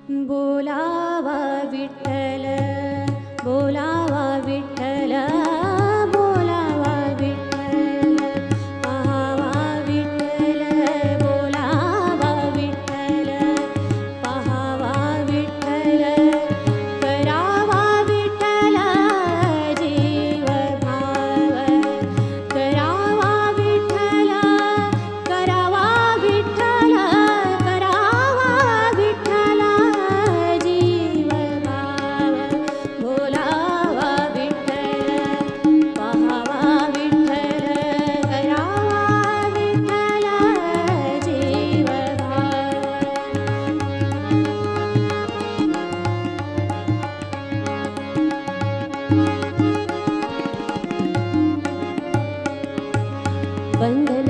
बोलावा विठ्ठल, बोलावा विठ्ठल, बोलावा विठ्ठल, पाहावा विठ्ठल, बोलावा विठ्ठल, पाहावा विठ्ठल, करावा विठ्ठल जीव भाव, करावा विठ्ठल, करावा विठ्ठल, करावा विठ्ठल जीव भाव, बोलावा विठ्ठल, पाहावा विठ्ठल, करावा विठ्ठल जीव भाव।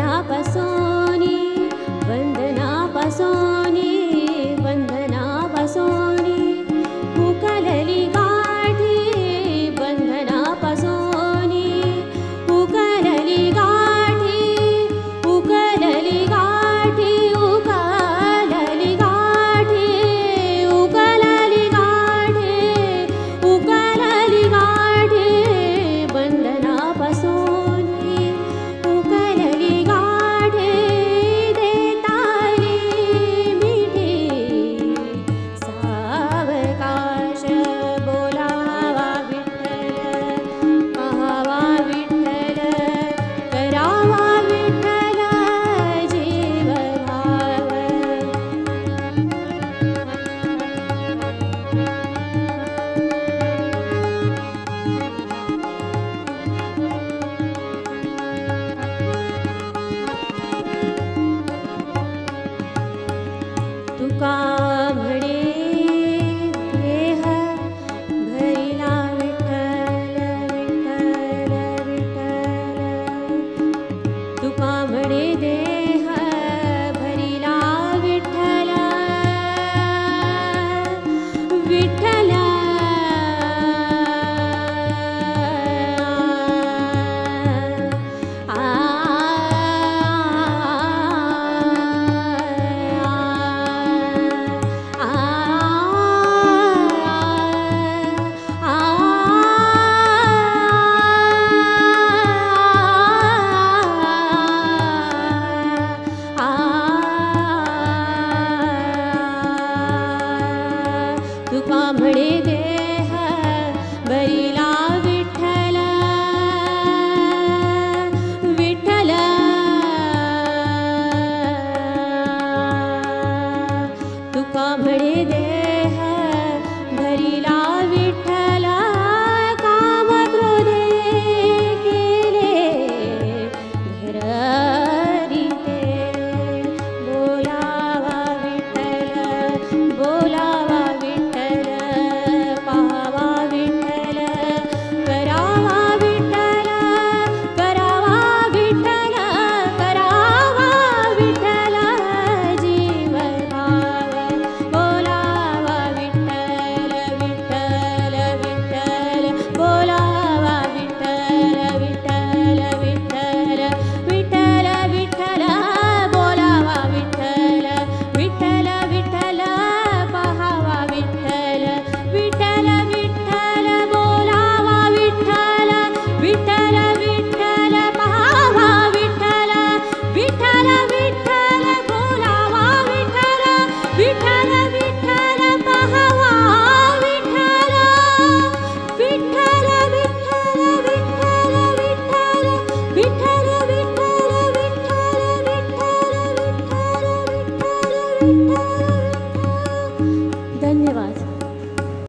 बंधनापासोनी, बंधनापासोनी, बंधनापासोनी उकलली गाठी, बंधनापासोनी उकलली गाठी, उकलली गाठी, उकलली गाठी, उकलली गाठी, उकलली गाठी, बंधनापासोनी उकलली गाठी, देताली मिठी सावकाश, बोलावा विठ्ठल, पाहावा विठ्ठल, करावा विठ्ठल जीव भाव। तुका म्हणे देह भरिला विठ्ठल, विठ्ठल, विठ्ठल, तुका म्हणे देह भरिला विठ्ठल, विठ्ठल, तुका म्हणे